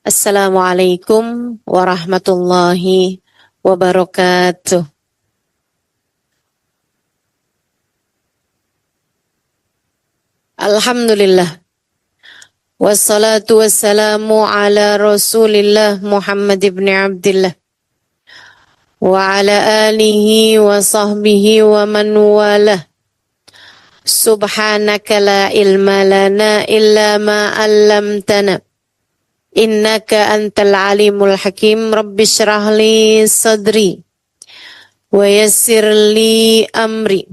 Assalamualaikum warahmatullahi wabarakatuh. Alhamdulillah. Wassalatu wassalamu ala Rasulillah Muhammad ibn Abdillah wa ala alihi wa sahbihi wa man walah. Subhanaka la ilma lana illa ma 'allamtana. Innaka antal alimul hakim. Rabbi syrah li sadri wa yassir li amri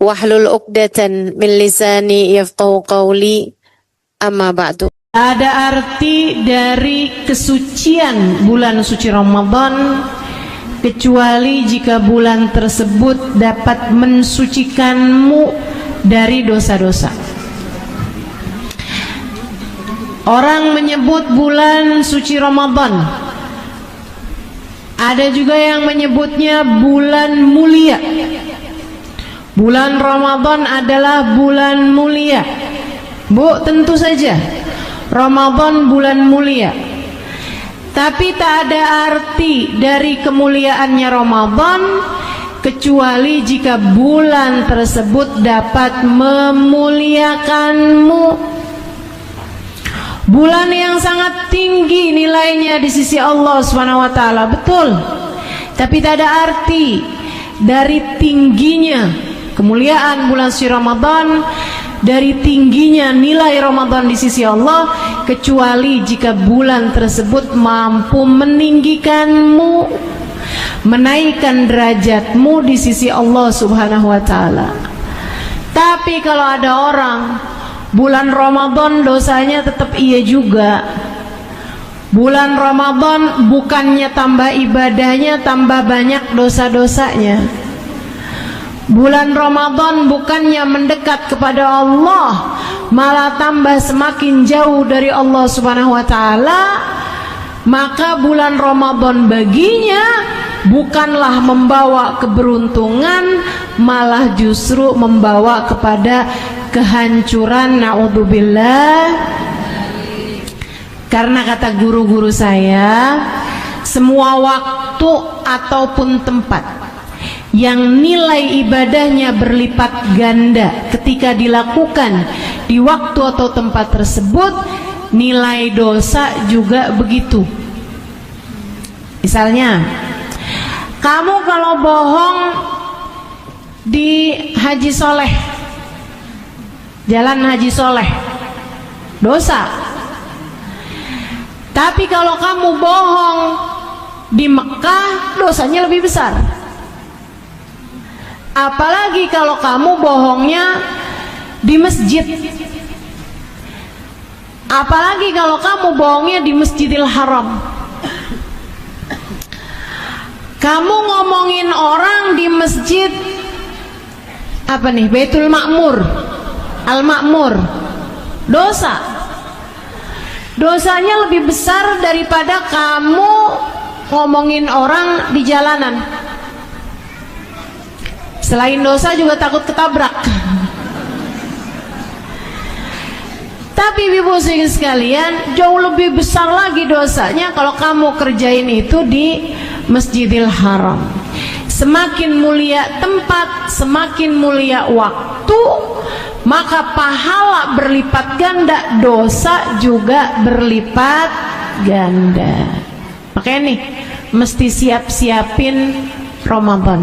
wahlul 'uqdatan min lisani yafqahu qawli. Amma ba'du. Ada arti dari kesucian bulan suci Ramadan kecuali jika bulan tersebut dapat mensucikanmu dari dosa-dosa. Orang menyebut bulan suci Ramadan, ada juga yang menyebutnya bulan mulia. Bulan Ramadan adalah bulan mulia. Bu, tentu saja Ramadan bulan mulia. Tapi tak ada arti dari kemuliaannya Ramadan kecuali jika bulan tersebut dapat memuliakanmu. Bulan yang sangat tinggi nilainya di sisi Allah SWT, betul. Tapi tak ada arti dari tingginya kemuliaan bulan suci Ramadan, dari tingginya nilai Ramadan di sisi Allah, kecuali jika bulan tersebut mampu meninggikanmu, menaikkan derajatmu di sisi Allah Subhanahu wa taala. Tapi kalau ada orang bulan Ramadan dosanya tetap iya juga. Bulan Ramadan bukannya tambah ibadahnya, tambah banyak dosa-dosanya. Bulan Ramadan bukannya mendekat kepada Allah, malah tambah semakin jauh dari Allah Subhanahu wa taala. Maka bulan Ramadan baginya bukanlah membawa keberuntungan, malah justru membawa kepada kehancuran. Na'udzubillah. Karena kata guru-guru saya, semua waktu ataupun tempat yang nilai ibadahnya berlipat ganda ketika dilakukan di waktu atau tempat tersebut, nilai dosa juga begitu. Misalnya, kamu kalau bohong di Haji Soleh, Jalan Haji Soleh, dosa. Tapi kalau kamu bohong di Mekah, dosanya lebih besar. Apalagi kalau kamu bohongnya di masjid. Apalagi kalau kamu bohongnya di Masjidil Haram. Kamu ngomongin orang di masjid apa nih? Baitul Ma'mur, Al-Ma'mur, dosa. Dosanya lebih besar daripada kamu ngomongin orang di jalanan. Selain dosa juga takut ketabrak. Tapi ibu sekalian, jauh lebih besar lagi dosanya kalau kamu kerjain itu di Masjidil Haram. Semakin mulia tempat, semakin mulia waktu, maka pahala berlipat ganda, dosa juga berlipat ganda. Makanya nih, mesti siap-siapin Ramadan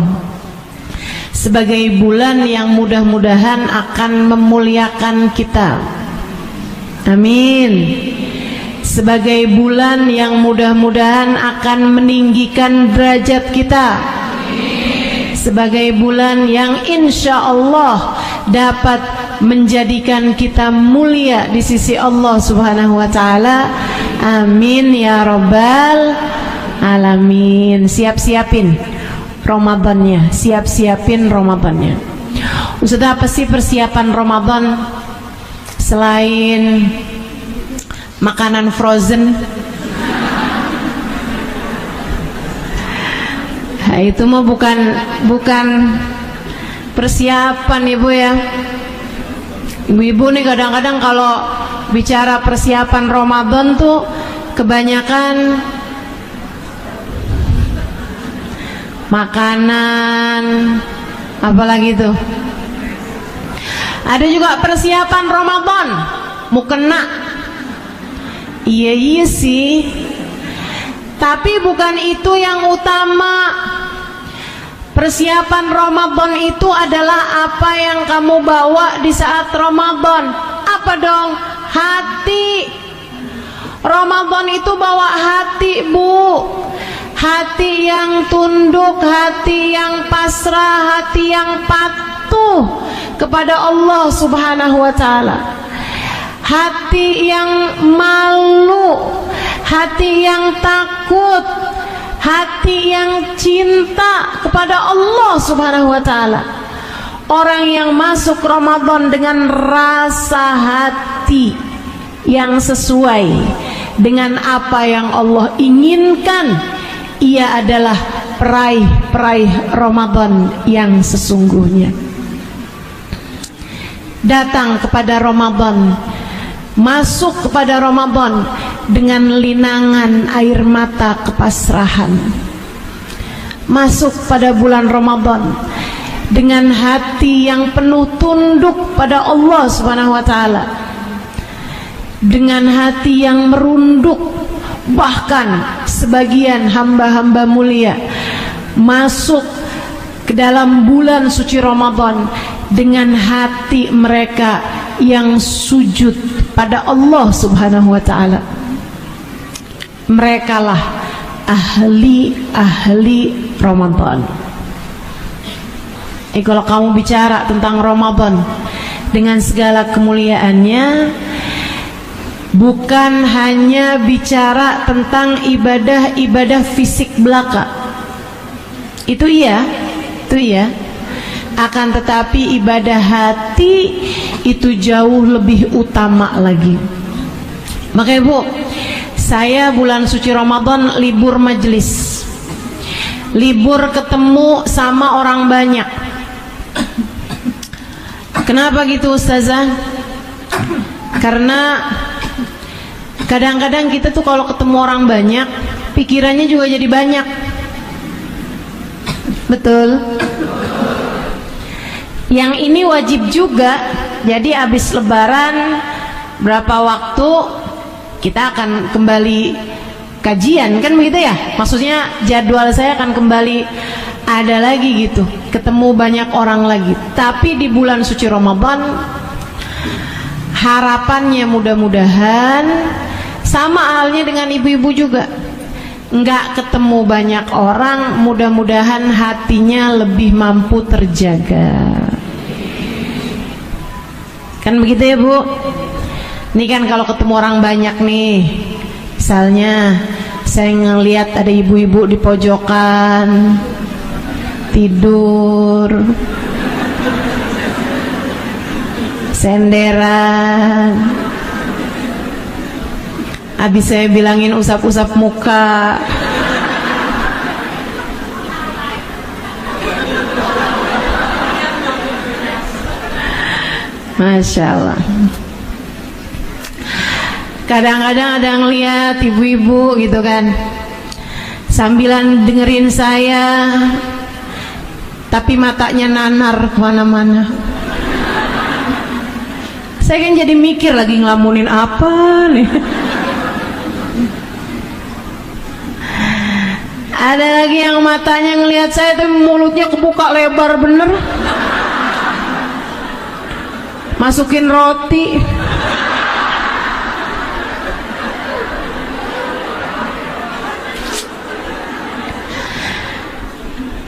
sebagai bulan yang mudah-mudahan akan memuliakan kita. Amin. Sebagai bulan yang mudah-mudahan akan meninggikan derajat kita. Sebagai bulan yang insya Allah dapat menjadikan kita mulia di sisi Allah Subhanahu wa taala. Amin ya rabbal alamin. Siap-siapin Ramadannya, siap-siapin Ramadannya. Ustaz, apa sih persiapan Ramadan selain makanan frozen? Nah, itu mah bukan persiapan ibu ya. Ibu-ibu nih kadang-kadang kalau bicara persiapan Ramadan tuh kebanyakan makanan, apalagi tuh. Ada juga persiapan Ramadan, mukena. Iya sih. Tapi bukan itu yang utama. Persiapan Ramadan itu adalah apa yang kamu bawa di saat Ramadan. Apa dong? Hati. Ramadan itu bawa hati, Bu. Hati yang tunduk, hati yang pasrah, hati yang patuh kepada Allah Subhanahu wa taala. Hati yang malu, hati yang takut, hati yang cinta kepada Allah Subhanahu wa taala. Orang yang masuk Ramadan dengan rasa hati yang sesuai dengan apa yang Allah inginkan, ia adalah peraih Ramadan yang sesungguhnya. Datang kepada Ramadan, masuk kepada Ramadan dengan linangan air mata kepasrahan. Masuk pada bulan Ramadan dengan hati yang penuh tunduk pada Allah Subhanahu wa taala. Dengan hati yang merunduk, bahkan sebagian hamba-hamba mulia masuk ke dalam bulan suci Ramadan dengan hati mereka yang sujud pada Allah Subhanahu wa taala. Merekalah ahli Ramadan. Kalau kamu bicara tentang Ramadan dengan segala kemuliaannya, bukan hanya bicara tentang ibadah fisik belaka. Itu iya. Akan tetapi ibadah hati itu jauh lebih utama lagi. Makanya Bu, saya bulan suci Ramadan libur majelis, libur ketemu sama orang banyak. Kenapa gitu Ustazah? Karena kadang-kadang kita tuh kalau ketemu orang banyak, pikirannya juga jadi banyak. Betul. Yang ini wajib juga. Jadi habis lebaran berapa waktu kita akan kembali kajian, kan begitu ya? Maksudnya jadwal saya akan kembali ada lagi gitu, ketemu banyak orang lagi. Tapi di bulan suci Ramadan, harapannya mudah-mudahan sama halnya dengan ibu-ibu juga, nggak ketemu banyak orang, mudah-mudahan hatinya lebih mampu terjaga. Kan begitu ya Bu? Ini kan kalau ketemu orang banyak nih, misalnya saya ngelihat ada ibu-ibu di pojokan tidur, senderan. Habis saya bilangin usap-usap muka, Masya Allah. Kadang-kadang ada yang lihat ibu-ibu gitu kan, sambilan dengerin saya, tapi matanya nanar kemana-mana. Saya kan jadi mikir lagi ngelamunin apa nih. Ada lagi yang matanya ngelihat saya tuh mulutnya kebuka lebar bener, masukin roti.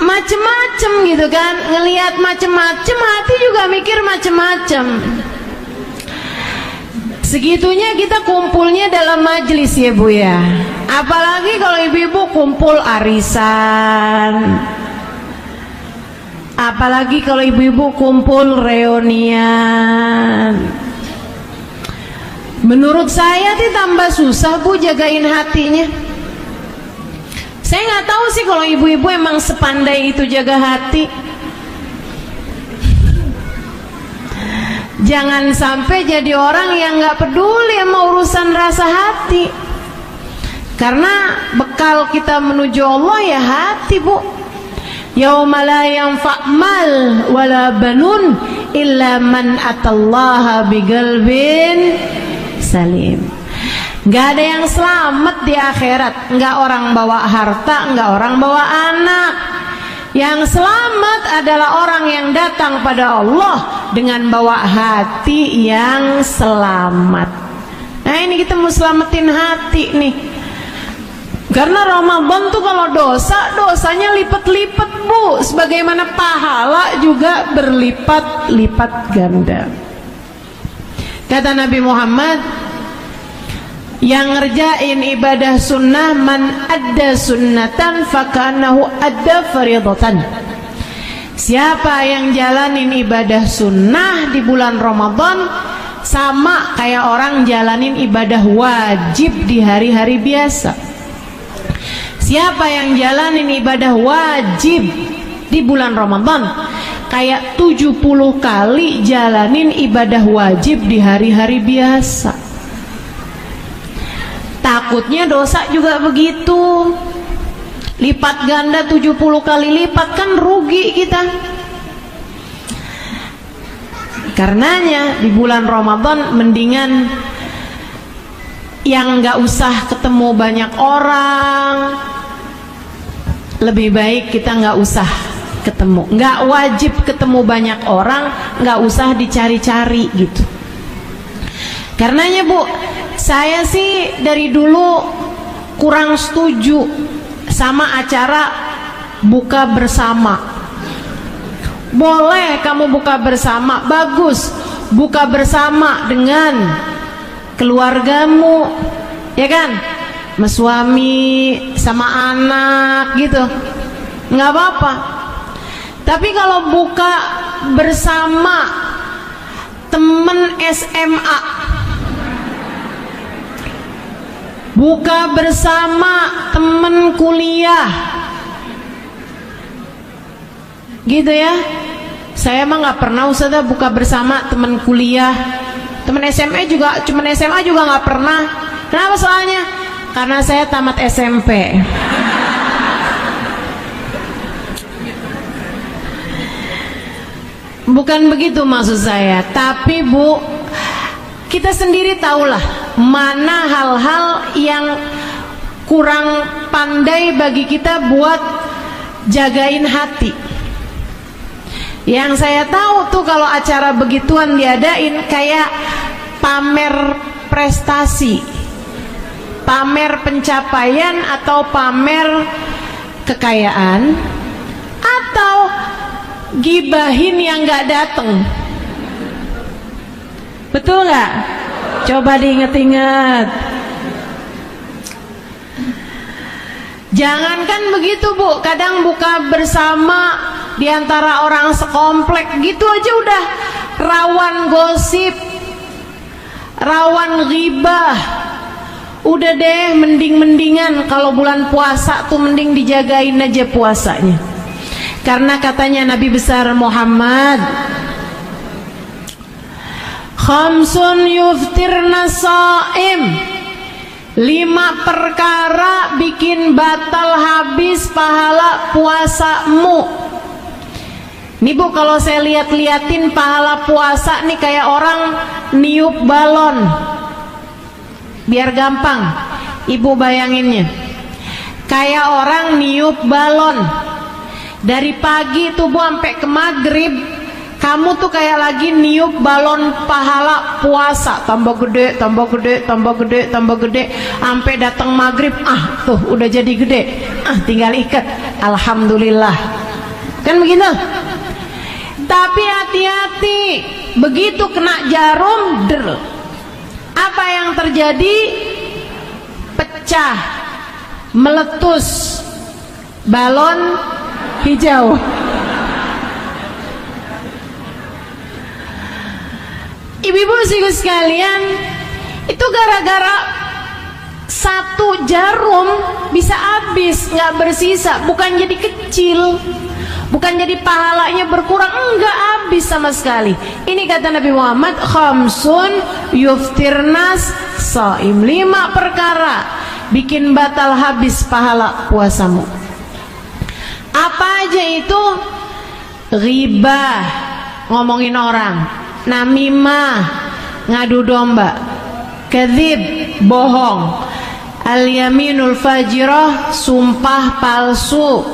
Macem-macem gitu kan, ngelihat macem-macem, hati juga mikir macem-macem. Segitunya kita kumpulnya dalam majelis ya Bu ya. Apalagi kalau ibu-ibu kumpul arisan, apalagi kalau ibu-ibu kumpul reunian. Menurut saya sih tambah susah Bu jagain hatinya. Saya nggak tahu sih kalau ibu-ibu emang sepandai itu jaga hati. Jangan sampai jadi orang yang nggak peduli sama urusan rasa hati. Karena bekal kita menuju Allah ya hati, Bu. Yauma la yanfa' mal wala banun illa man atallaha biqalbin salim. Gak ada yang selamat di akhirat. Gak orang bawa harta, gak orang bawa anak. Yang selamat adalah orang yang datang pada Allah dengan bawa hati yang selamat. Nah ini kita mau selamatin hati nih. Karena Ramadan tuh kalau dosa, dosanya lipat-lipat, Bu. Sebagaimana pahala juga berlipat-lipat ganda. Kata Nabi Muhammad, yang ngerjain ibadah sunnah, man adda sunnatan fakanahu adda faridatan. Siapa yang jalanin ibadah sunnah di bulan Ramadan, sama kayak orang jalanin ibadah wajib di hari-hari biasa. Siapa yang jalanin ibadah wajib di bulan Ramadan, kayak 70 kali jalanin ibadah wajib di hari-hari biasa. Takutnya dosa juga begitu, lipat ganda 70 kali lipat, kan rugi kita. Karenanya di bulan Ramadan mendingan yang gak usah ketemu banyak orang, lebih baik kita gak usah ketemu. Gak wajib ketemu banyak orang, gak usah dicari-cari gitu. Karenanya Bu, saya sih dari dulu kurang setuju sama acara buka bersama. Boleh kamu buka bersama, bagus. Buka bersama dengan keluargamu, ya kan? Sama suami, sama anak gitu, nggak apa-apa. Tapi kalau buka bersama temen SMA, buka bersama temen kuliah, gitu ya. Saya emang nggak pernah Ustazah buka bersama temen kuliah, temen SMA juga nggak pernah. Kenapa soalnya? Karena saya tamat SMP. Bukan begitu maksud saya, tapi Bu, kita sendiri tahulah mana hal-hal yang kurang pandai bagi kita buat jagain hati. Yang saya tahu tuh kalau acara begituan diadain kayak pamer prestasi, pamer pencapaian atau pamer kekayaan, atau gibahin yang gak dateng. Betul gak? Coba diinget-inget. Jangankan begitu Bu, kadang buka bersama diantara orang sekomplek gitu aja udah rawan gosip, rawan ghibah. Udah deh, mending-mendingan kalau bulan puasa tuh mending dijagain aja puasanya. Karena katanya Nabi besar Muhammad, khamsun yuftirna shaim, 5 perkara bikin batal habis pahala puasamu. Nih Bu, kalau saya lihat-liatin pahala puasa nih kayak orang niup balon. Biar gampang Ibu bayanginnya, kayak orang niup balon. Dari pagi tuh Bu sampai ke maghrib, kamu tuh kayak lagi niup balon pahala puasa, tambah gede, tambah gede, tambah gede, tambah gede, sampai datang maghrib, tuh udah jadi gede, tinggal ikat, alhamdulillah. Kan begitu? Tapi hati-hati, begitu kena jarum, apa yang terjadi? Pecah, meletus, balon hijau. Ibu-ibu sekalian, itu gara-gara 1 jarum bisa habis, nggak bersisa. Bukan jadi kecil, bukan jadi pahalanya berkurang, enggak, habis sama sekali. Ini kata Nabi Muhammad, khamsun yuftirnas shaim, 5 perkara bikin batal habis pahala puasamu. Apa aja itu? Ghibah, ngomongin orang, namimah, ngadu domba, kadzib, bohong, al-yaminul fajirah, sumpah palsu,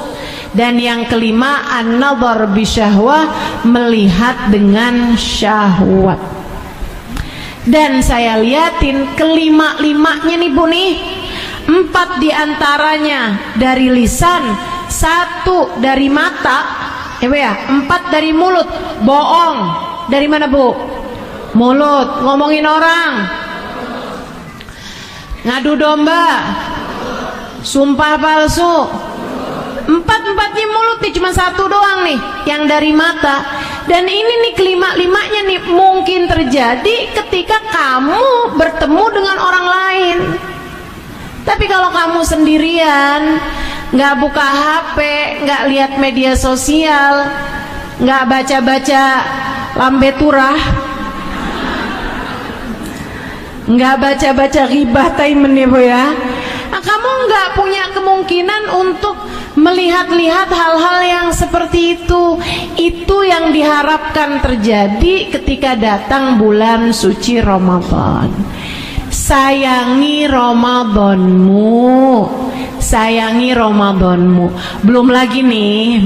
dan yang kelima an-nadhar bisyahwah, melihat dengan syahwat. Dan saya liatin kelima-limanya nih Bu nih, 4 diantaranya dari lisan, 1 dari mata, ya, 4 dari mulut. Bohong dari mana Bu? Mulut. Ngomongin orang, ngadu domba, sumpah palsu, 4-4-nya mulut nih, cuma 1 doang nih yang dari mata. Dan ini nih kelima-limanya nih mungkin terjadi ketika kamu bertemu dengan orang lain. Tapi kalau kamu sendirian, nggak buka HP, nggak lihat media sosial, nggak baca-baca lambe turah, nggak baca-baca ghibah taimen ya Bu ya, nah, kamu nggak punya kemungkinan untuk melihat-lihat hal-hal yang seperti itu. Itu yang diharapkan terjadi ketika datang bulan suci Ramadan. Sayangi Ramadanmu, sayangi Ramadanmu. Belum lagi nih,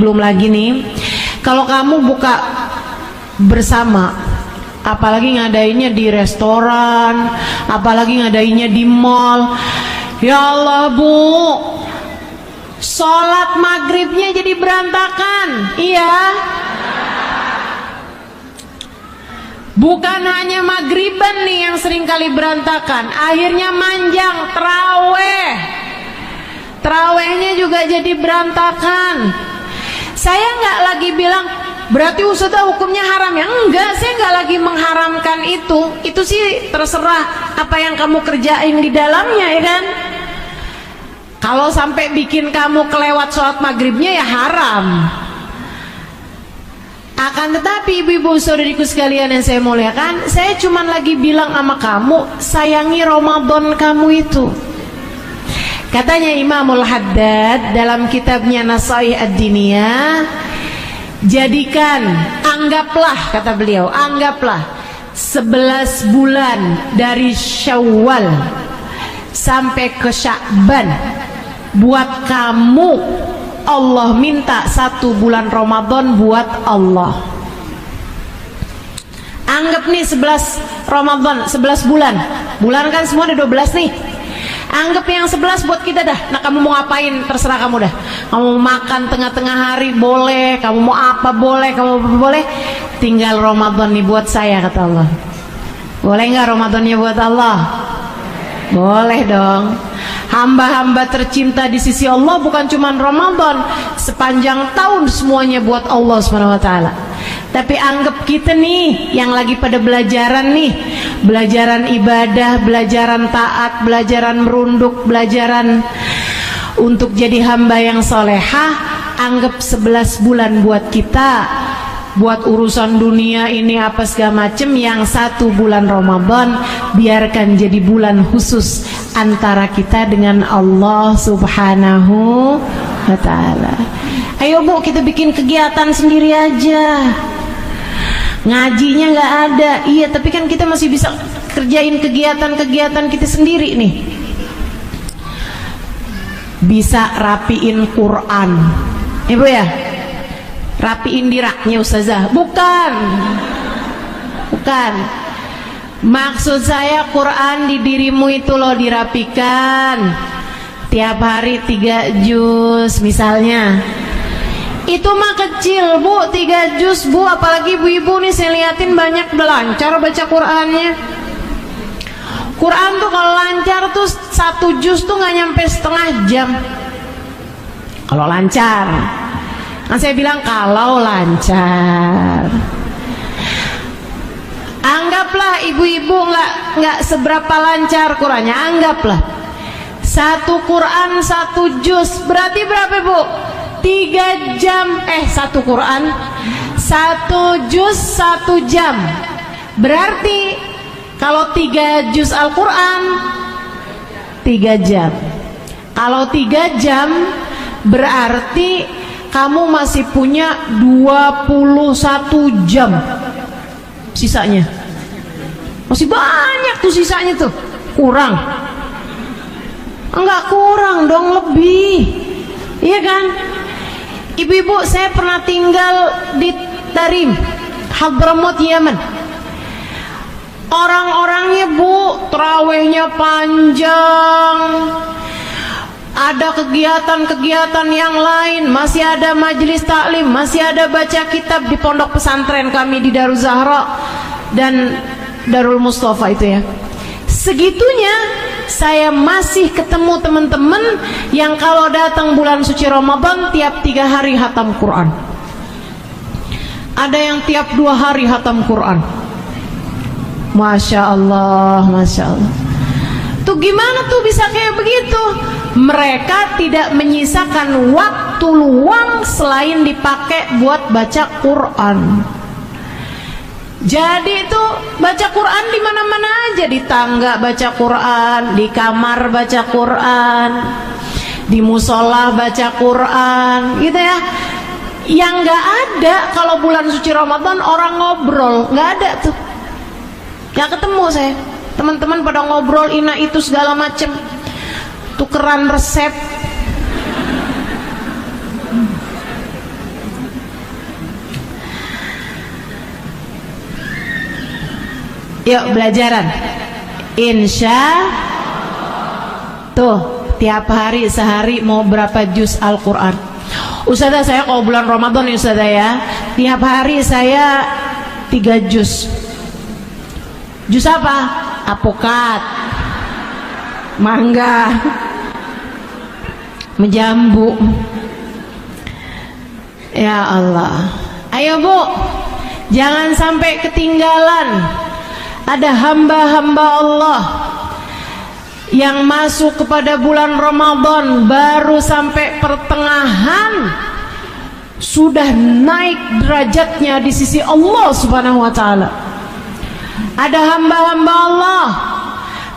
kalau kamu buka bersama, apalagi ngadainnya di restoran, apalagi ngadainnya di mall, ya Allah Bu, sholat maghribnya jadi berantakan. Iya, bukan hanya maghriban nih yang sering kali berantakan, akhirnya manjang terawihnya juga jadi berantakan. Saya nggak lagi bilang berarti Ustazah hukumnya haram ya, enggak, saya nggak lagi mengharamkan itu sih terserah apa yang kamu kerjain di dalamnya ya kan. Kalau sampai bikin kamu kelewat sholat maghribnya ya haram. Akan tetapi ibu-ibu saudariku sekalian yang saya muliakan, saya cuma lagi bilang sama kamu, sayangi Ramadan kamu itu. Katanya Imamul Haddad dalam kitabnya Nasaih Ad-Diniyah, jadikan, anggaplah, kata beliau, anggaplah 11 bulan dari Syawal sampai ke Sya'ban buat kamu. Allah minta 1 bulan Ramadan buat Allah. Anggap nih 11 Ramadan, 11 bulan. Bulan kan semua ada 12 nih. Anggap yang 11 buat kita dah. Nah kamu mau ngapain terserah kamu dah. Kamu mau makan tengah-tengah hari boleh, kamu mau apa boleh, kamu apa boleh. Tinggal Ramadan nih buat saya, kata Allah. Boleh nggak Ramadannya buat Allah? Boleh dong. Hamba-hamba tercinta di sisi Allah bukan cuma Ramadan, sepanjang tahun semuanya buat Allah SWT. Tapi anggap kita nih yang lagi pada belajaran nih, belajaran ibadah, belajaran taat, belajaran merunduk, belajaran untuk jadi hamba yang solehah. Anggap 11 bulan buat kita, buat urusan dunia ini apa segala macem. Yang 1 bulan Ramadan biarkan jadi bulan khusus antara kita dengan Allah Subhanahu wa ta'ala. Ayo Bu, kita bikin kegiatan sendiri aja. Ngajinya nggak ada, iya, tapi kan kita masih bisa kerjain kegiatan-kegiatan kita sendiri nih. Bisa rapiin Quran, Ibu ya, rapiin di raknya Ustazah. Bukan. Maksud saya Quran di dirimu itu loh dirapikan. Tiap hari 3 juz misalnya. Itu mah kecil Bu, 3 juz Bu. Apalagi ibu-ibu nih saya liatin banyak udah lancar baca Qurannya. Quran tuh kalau lancar tuh 1 juz tuh gak nyampe setengah jam. Kalau lancar. Kan saya bilang kalau lancar. Anggaplah ibu-ibu nggak seberapa lancar Qurannya, anggaplah 1 Quran 1 juz berarti berapa Bu? 3 jam. 1 Quran 1 juz 1 jam. Berarti kalau 3 juz Al-Quran 3 jam. Kalau 3 jam berarti kamu masih punya 21 jam sisanya. Masih banyak tuh sisanya tuh. Kurang? Enggak kurang dong, lebih. Iya kan? Ibu-ibu, saya pernah tinggal di Tarim, Hadramaut, Yaman. Orang-orangnya, Bu, tarawihnya panjang. Ada kegiatan-kegiatan yang lain, masih ada majelis taklim, masih ada baca kitab di pondok pesantren kami di Darul Zahra dan Darul Mustafa itu ya. Segitunya saya masih ketemu teman-teman yang kalau datang bulan suci Ramadan tiap 3 hari hatam Quran. Ada yang tiap 2 hari hatam Quran. Masya Allah, Masya Allah. Tuh gimana tuh bisa kayak begitu? Mereka tidak menyisakan waktu luang selain dipakai buat baca Quran. Jadi itu baca Quran di mana-mana aja, di tangga baca Quran, di kamar baca Quran, di musola baca Quran, gitu ya. Yang nggak ada kalau bulan suci Ramadan orang ngobrol, nggak ada tuh. Nggak ketemu saya. Teman-teman pada ngobrol ina itu segala macem, tukeran resep. Yuk belajaran. Insya tuh tiap hari sehari mau berapa juz Al-Quran. Ustazah, saya kalau bulan Ramadan ya Ustazah ya, tiap hari saya 3 juz. Juz apa? Apokat, mangga, menjambu. Ya Allah. Ayo Bu, jangan sampai ketinggalan. Ada hamba-hamba Allah yang masuk kepada bulan Ramadan baru sampai pertengahan sudah naik derajatnya di sisi Allah Subhanahu wa taala. Ada hamba-hamba Allah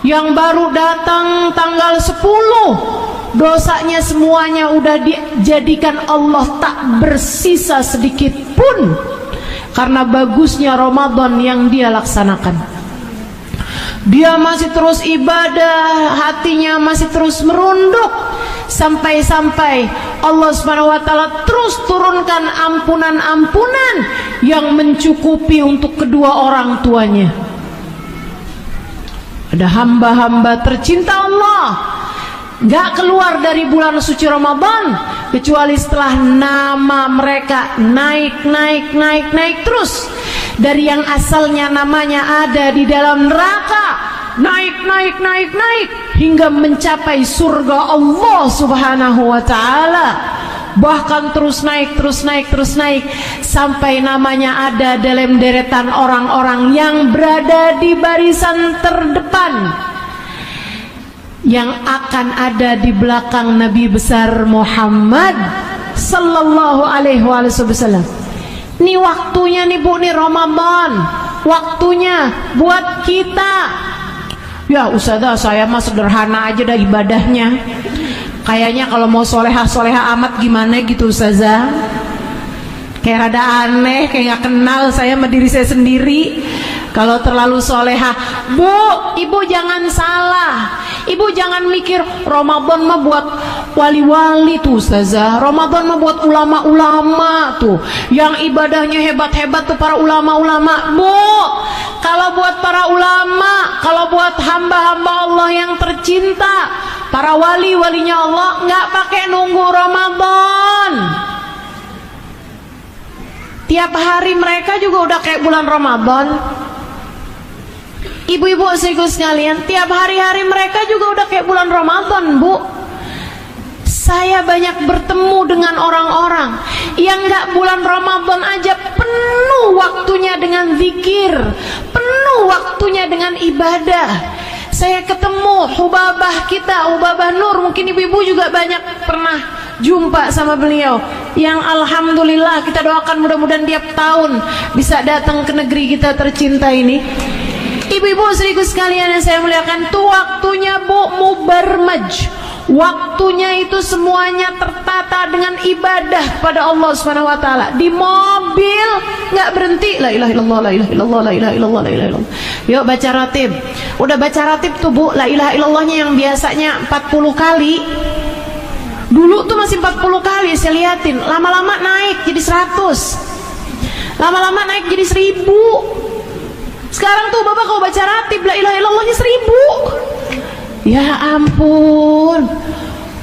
yang baru datang tanggal 10, dosanya semuanya udah dijadikan Allah tak bersisa sedikit pun karena bagusnya Ramadan yang dia laksanakan. Dia masih terus ibadah, hatinya masih terus merunduk, sampai-sampai Allah Subhanahu wa taala terus turunkan ampunan-ampunan yang mencukupi untuk kedua orang tuanya. Ada hamba-hamba tercinta Allah gak keluar dari bulan suci Ramadan kecuali setelah nama mereka naik terus dari yang asalnya namanya ada di dalam neraka, naik hingga mencapai surga Allah Subhanahu wa taala. Bahkan terus naik sampai namanya ada dalam deretan orang-orang yang berada di barisan terdepan, yang akan ada di belakang Nabi besar Muhammad sallallahu alaihi wasallam. Ini waktunya nih Bu, nih Ramadan, waktunya buat kita. Ya Ustazah, saya mah sederhana aja dah ibadahnya. Kayaknya kalau mau soleha amat gimana gitu Ustazah. Kayak rada aneh, kayak gak kenal saya sama diri saya sendiri kalau terlalu soleha. Bu, ibu jangan salah. Ibu jangan mikir Ramadan mah buat wali-wali tuh Ustazah. Ramadan mah buat ulama-ulama tuh, yang ibadahnya hebat-hebat tuh para ulama-ulama. Bu, kalau buat para ulama, kalau buat hamba-hamba Allah yang tercinta, para wali-walinya Allah, nggak pakai nunggu Ramadan. Tiap hari mereka juga udah kayak bulan Ramadan. Ibu-ibu sekaligus sekalian, tiap hari-hari mereka juga udah kayak bulan Ramadan, Bu. Saya banyak bertemu dengan orang-orang yang nggak bulan Ramadan aja penuh waktunya dengan zikir, penuh waktunya dengan ibadah. Saya ketemu Hubabah kita, Hubabah Nur, mungkin ibu-ibu juga banyak pernah jumpa sama beliau, yang alhamdulillah kita doakan mudah-mudahan tiap tahun bisa datang ke negeri kita tercinta ini. Ibu-ibu sekaligus sekalian yang saya muliakan, tuh waktunya Bu mubarmaj, waktunya itu semuanya tertata dengan ibadah kepada Allah Subhanahu wa taala. Di mobil nggak berhenti, la ilaha illallah, la ilaha illallah, la ilaha illallah, la ilaha illallah. Yuk baca ratib. Udah baca ratib tuh Bu, la ilaha illallahnya yang biasanya 40 kali. Dulu tuh masih 40 kali saya liatin, lama-lama naik jadi 100. Lama-lama naik jadi 1000. Sekarang tuh Bapak kalau baca ratib la ilaha illallahnya 1000. Ya ampun,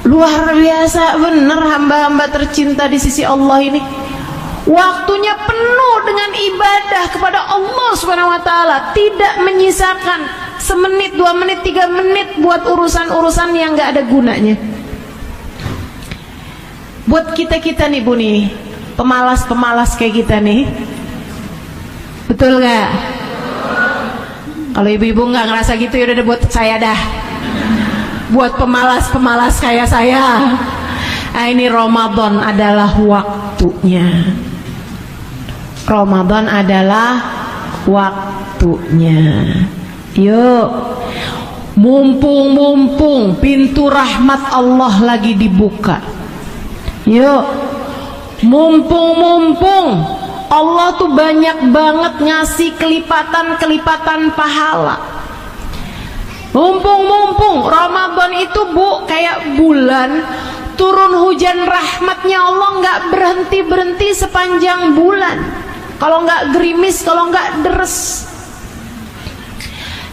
luar biasa bener hamba-hamba tercinta di sisi Allah ini. Waktunya penuh dengan ibadah kepada Allah Subhanahu wa taala, tidak menyisakan semenit, 2 menit, 3 menit buat urusan-urusan yang gak ada gunanya. Buat kita-kita nih Bu nih, pemalas-pemalas kayak kita nih, betul gak? Kalau ibu-ibu gak ngerasa gitu ya udah buat saya dah. Buat pemalas-pemalas kayak saya, ini Ramadan adalah waktunya. Ramadan adalah waktunya. Yuk, mumpung pintu rahmat Allah lagi dibuka. Yuk, mumpung Allah tuh banyak banget ngasih kelipatan pahala. Mumpung Ramadan itu Bu kayak bulan, turun hujan rahmatnya Allah nggak berhenti sepanjang bulan. Kalau nggak gerimis, kalau nggak deres.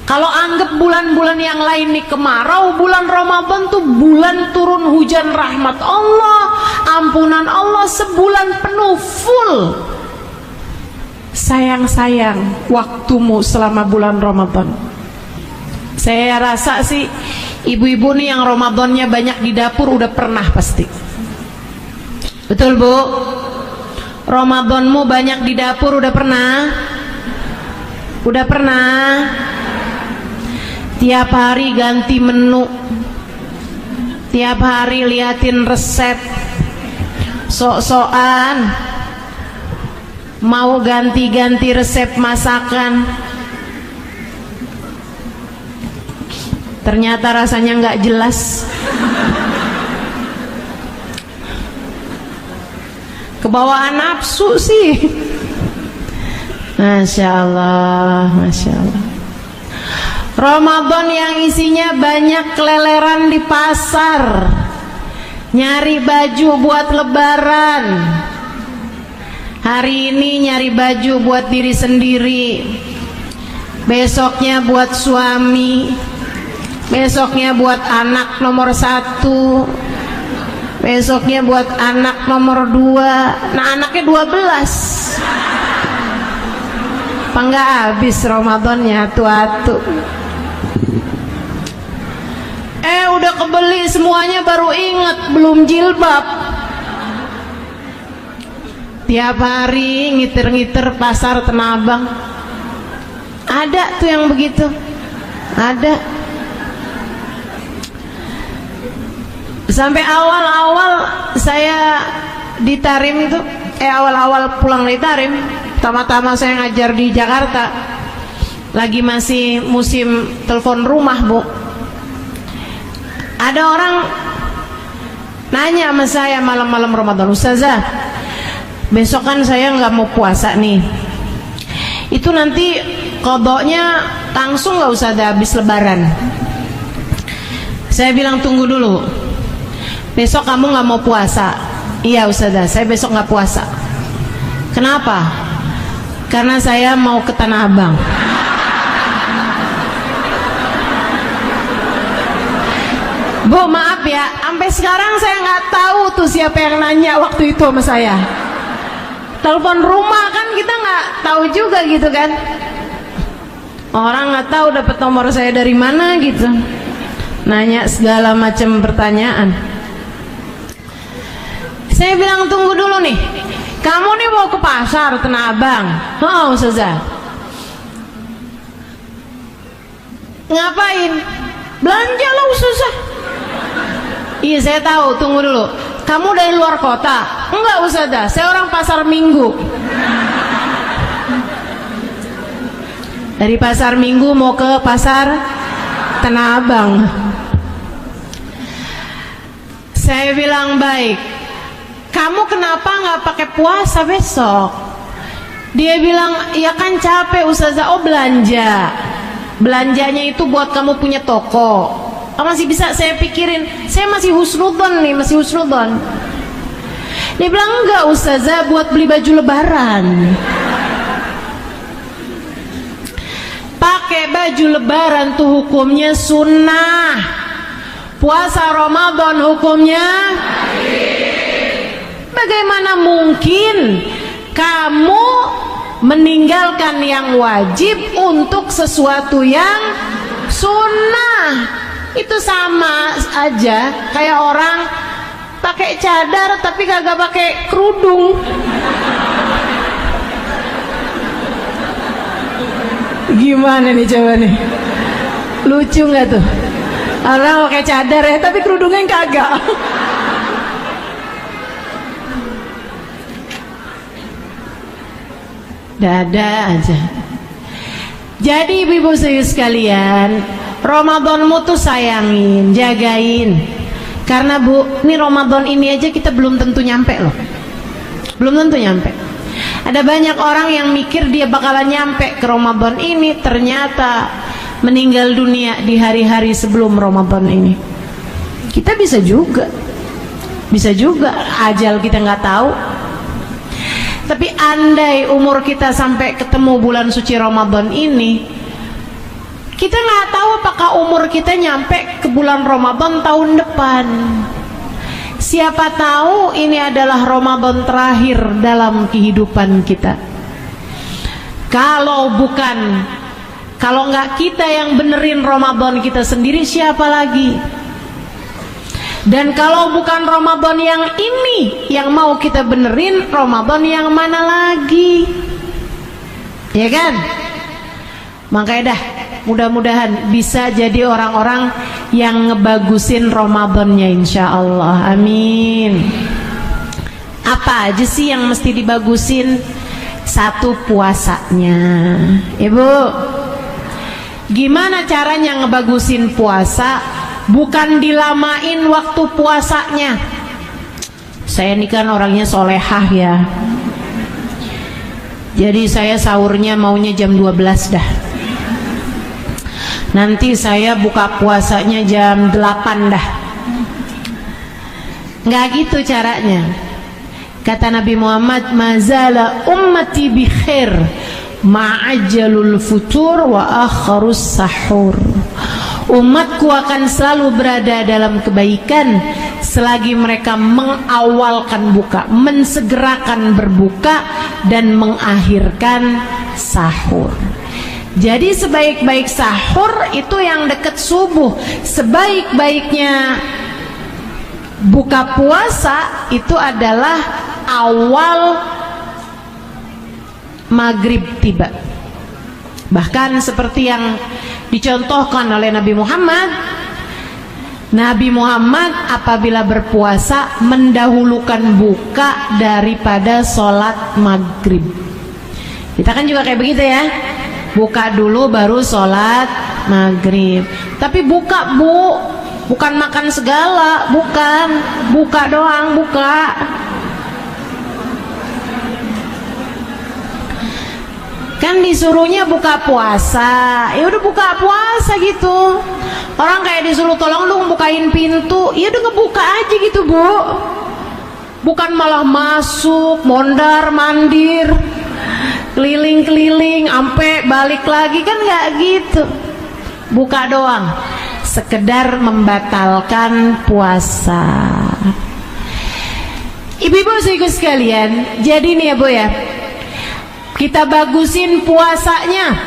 Kalau anggap bulan-bulan yang lain nih kemarau, bulan Ramadan tuh bulan turun hujan rahmat Allah, ampunan Allah sebulan penuh full. Sayang waktumu selama bulan Ramadan. Saya rasa sih ibu-ibu nih yang Ramadannya banyak di dapur udah pernah pasti. Betul Bu? Ramadanmu banyak di dapur udah pernah? Udah pernah? Tiap hari ganti menu, tiap hari liatin resep, sok-sokan mau ganti-ganti resep masakan, ternyata rasanya nggak jelas, kebawaan nafsu sih. Masya Allah, Masya Allah. Ramadan yang isinya banyak keleleran di pasar, nyari baju buat lebaran. Hari ini nyari baju buat diri sendiri, besoknya buat suami, besoknya buat anak nomor 1, besoknya buat anak nomor 2. Nah anaknya 12. Apa nggak habis Ramadannya atu-atu. Udah kebeli semuanya baru inget belum jilbab. Tiap hari ngiter-ngiter pasar Tanah Abang. Ada tuh yang begitu. Ada. Sampai awal-awal saya di Tarim itu, awal-awal pulang dari Tarim, pertama-tama saya ngajar di Jakarta. Lagi masih musim telepon rumah Bu. Ada orang nanya sama saya malam-malam Ramadan, Ustazah, besok kan saya nggak mau puasa nih, itu nanti qadanya langsung nggak Ustazah habis lebaran? Saya bilang tunggu dulu, besok kamu nggak mau puasa? Iya Ustazah, saya besok nggak puasa. Kenapa? Karena saya mau ke Tanah Abang. Bu maaf ya, sampai sekarang saya nggak tahu tuh siapa yang nanya waktu itu sama saya. Telepon rumah kan kita nggak tahu juga gitu kan. Orang nggak tahu dapat nomor saya dari mana gitu. Nanya segala macam pertanyaan. Saya bilang tunggu dulu nih. Kamu nih mau ke pasar Tanah Abang? Oh Ustazah. Ngapain? Belanja lah Ustazah. Iya saya tahu, tunggu dulu. Kamu dari luar kota? Enggak Ustazah, saya orang pasar Minggu. Dari pasar Minggu mau ke pasar Tanah Abang. Saya bilang baik. Kamu kenapa nggak pakai puasa besok? Dia bilang, ya kan capek Ustazah. Oh belanja. Belanjanya itu buat kamu punya toko. Oh, masih bisa saya pikirin. Saya masih husnudzon nih, masih husnudzon. Dia bilang, enggak Ustazah, buat beli baju lebaran. Pakai baju lebaran tuh hukumnya sunnah. Puasa Ramadan hukumnya. Bagaimana mungkin kamu meninggalkan yang wajib untuk sesuatu yang sunnah? Itu sama aja kayak orang pakai cadar tapi kagak pakai kerudung. Gimana nih coba nih? Lucu nggak tuh? Orang pakai cadar ya tapi kerudungnya kagak. Dada aja. Jadi ibu-ibu sekalian, Ramadanmu tuh sayangin, jagain. Karena Bu, ini Ramadan ini aja kita belum tentu nyampe loh. Belum tentu nyampe. Ada banyak orang yang mikir dia bakalan nyampe ke Ramadan ini, ternyata meninggal dunia di hari-hari sebelum Ramadan ini. Kita bisa juga ajal kita nggak tahu. Tapi andai umur kita sampai ketemu bulan suci Ramadan ini, kita nggak tahu apakah umur kita nyampe ke bulan Ramadan tahun depan. Siapa tahu ini adalah Ramadan terakhir dalam kehidupan kita. Kalau nggak kita yang benerin Ramadan kita sendiri, siapa lagi? Dan kalau bukan Ramadan yang ini yang mau kita benerin, Ramadan yang mana lagi? Ya kan? Makanya dah, mudah-mudahan bisa jadi orang-orang yang ngebagusin Ramadannya, insya Allah. Amin. Apa aja sih yang mesti dibagusin? Satu, puasanya. Ibu, gimana caranya ngebagusin puasa? Bukan dilamain waktu puasanya. Saya ini kan orangnya solehah ya. Jadi saya sahurnya maunya jam 12 dah. Nanti saya buka puasanya jam 8 dah. Nggak gitu caranya. Kata Nabi Muhammad, mazala ummati bi khair ma'ajjalul futur wa akharus sahur. Umatku akan selalu berada dalam kebaikan selagi mereka mengawalkan buka, mensegerakan berbuka, dan mengakhirkan sahur. Jadi sebaik-baik sahur itu yang dekat subuh. Sebaik-baiknya buka puasa itu adalah awal maghrib tiba. Bahkan seperti yang dicontohkan oleh Nabi Muhammad. Nabi Muhammad apabila berpuasa mendahulukan buka daripada sholat maghrib. Kita kan juga kayak begitu ya. Buka dulu baru sholat maghrib. Tapi buka Bu, bukan makan segala, bukan. Buka doang, buka. Kan disuruhnya buka puasa, ya udah buka puasa gitu. Orang kayak disuruh tolong dong bukain pintu, ya udah ngebuka aja gitu Bu. Bukan malah masuk, mondar mandir, keliling-keliling, ampe balik lagi, kan nggak gitu. Buka doang, sekedar membatalkan puasa. Ibu-ibu sekalian, jadi nih ya Bu ya, kita bagusin puasanya,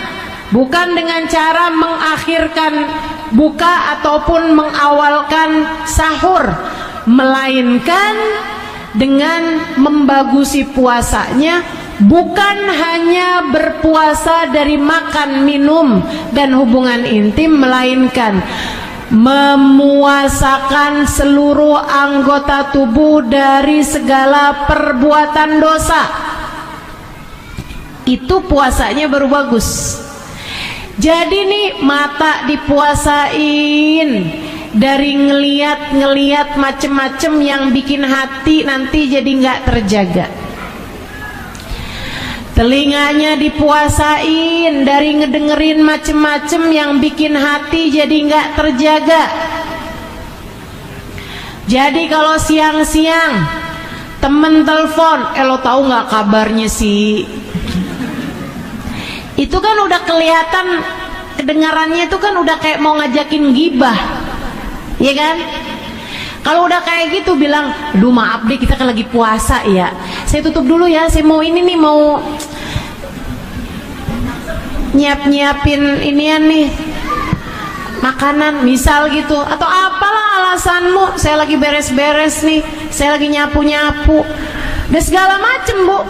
bukan dengan cara mengakhirkan buka ataupun mengawalkan sahur, melainkan dengan membagusi puasanya bukan hanya berpuasa dari makan, minum, dan hubungan intim, melainkan memuasakan seluruh anggota tubuh dari segala perbuatan dosa. Itu puasanya baru bagus. Jadi nih mata dipuasain, dari ngeliat macem-macem yang bikin hati nanti jadi nggak terjaga. Telinganya dipuasain dari ngedengerin macem-macem yang bikin hati jadi nggak terjaga. Jadi kalau siang-siang temen telepon, lo tahu nggak kabarnya sih? Itu kan udah kelihatan, kedengarannya itu kan udah kayak mau ngajakin gibah, ya kan? Kalau udah kayak gitu bilang, aduh maaf deh kita kan lagi puasa ya, saya tutup dulu ya, saya mau ini nih, mau nyiapin inian nih, makanan misal gitu, atau apalah alasanmu, saya lagi beres-beres nih, saya lagi nyapu-nyapu, dan segala macem bu,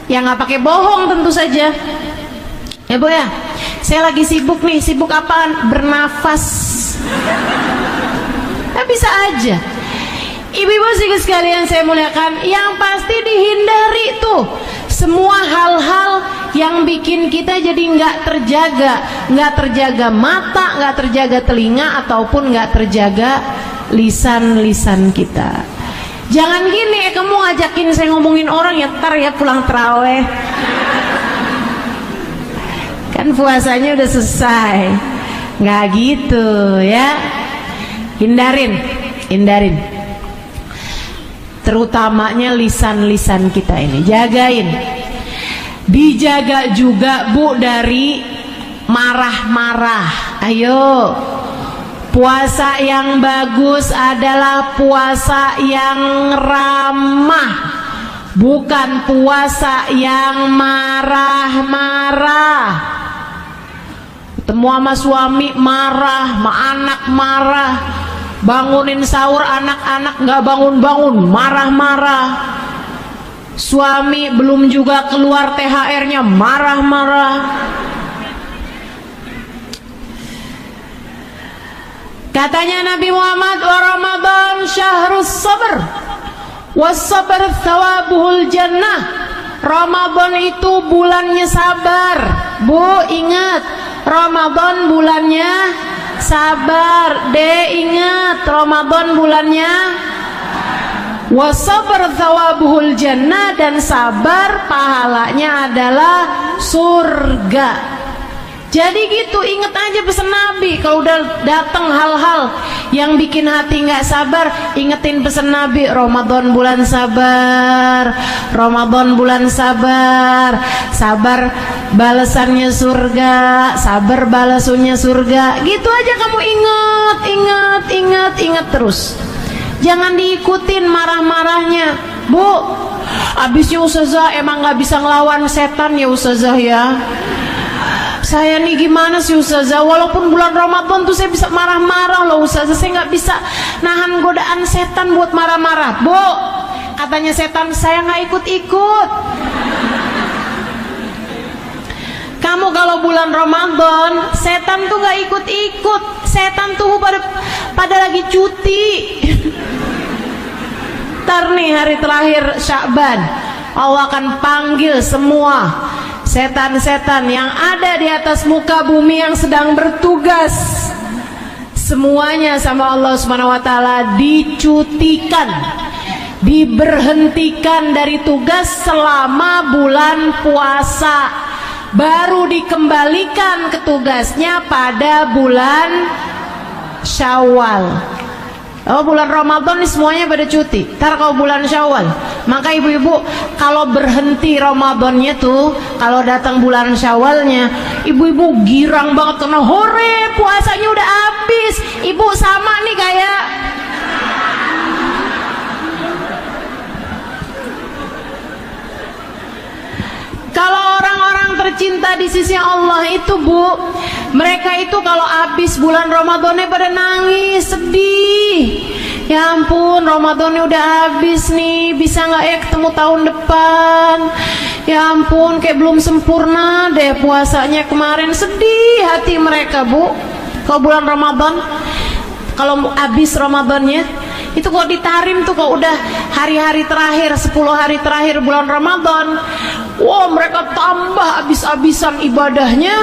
ya nggak pakai bohong tentu saja, ya bu ya, saya lagi sibuk nih, sibuk apaan? Bernafas. Nah, bisa aja. Ibu-ibu sekalian saya muliakan, yang pasti dihindari tuh semua hal-hal yang bikin kita jadi nggak terjaga mata, nggak terjaga telinga, ataupun nggak terjaga lisan kita. Jangan gini, kamu ngajakin saya ngomongin orang ya, ntar ya pulang terawih. Kan puasanya udah selesai, nggak gitu ya. Hindarin, terutamanya lisan kita ini, jagain. Dijaga juga bu dari marah-marah. Ayo, puasa yang bagus adalah puasa yang ramah, bukan puasa yang marah-marah. Ketemu sama suami marah, sama anak marah, bangunin sahur anak-anak nggak bangun-bangun, marah-marah. Suami belum juga keluar THR-nya, marah-marah. Katanya Nabi Muhammad, wa Ramadan syahrus sabr, was sabr thawabuhul jannah. Ramadan itu bulannya sabar. Bu, ingat, Ramadan bulannya sabar. Ingat, Ramadan bulannya wasabr thawabuhul jannah, dan sabar pahalanya adalah surga. Jadi gitu, inget aja pesan Nabi. Kalau udah datang hal-hal yang bikin hati nggak sabar, ingetin pesan Nabi, Ramadan bulan sabar, Ramadan bulan sabar, sabar balasannya surga, sabar balasannya surga. Gitu aja kamu ingat terus. Jangan diikutin marah-marahnya. Bu, abisnya Ustazah emang nggak bisa ngelawan setan ya Ustazah ya. Saya nih gimana sih Ustazah, walaupun bulan Ramadan tuh saya bisa marah-marah loh Ustazah, saya nggak bisa nahan godaan setan buat marah-marah. Bu, katanya setan, saya nggak ikut-ikut. Kamu kalau bulan Ramadan, setan tuh nggak ikut-ikut, setan tuh pada lagi cuti. Ntar nih hari terakhir Sya'ban, Allah akan panggil semua setan-setan yang ada di atas muka bumi yang sedang bertugas, semuanya sama Allah Subhanahu wa taala dicutikan, diberhentikan dari tugas selama bulan puasa, baru dikembalikan ke tugasnya pada bulan Syawal. Oh, bulan Ramadan ini semuanya pada cuti. Ntar kalau bulan Syawal, maka ibu-ibu kalau berhenti Ramadannya tuh, kalau datang bulan Syawalnya, ibu-ibu girang banget karena hore puasanya udah habis. Ibu sama nih kayak kalau orang-orang tercinta di sisi Allah itu bu, mereka itu kalau habis bulan Ramadannya pada nangis, sedih. Ya ampun, Ramadannya udah habis nih, bisa nggak ya ketemu tahun depan? Ya ampun, kayak belum sempurna deh puasanya kemarin, sedih hati mereka bu. Kalau bulan Ramadan, kalau habis Ramadannya, itu kok ditarim tuh, kok udah hari-hari terakhir, 10 hari terakhir bulan Ramadan, Wah, mereka tambah habis-habisan ibadahnya.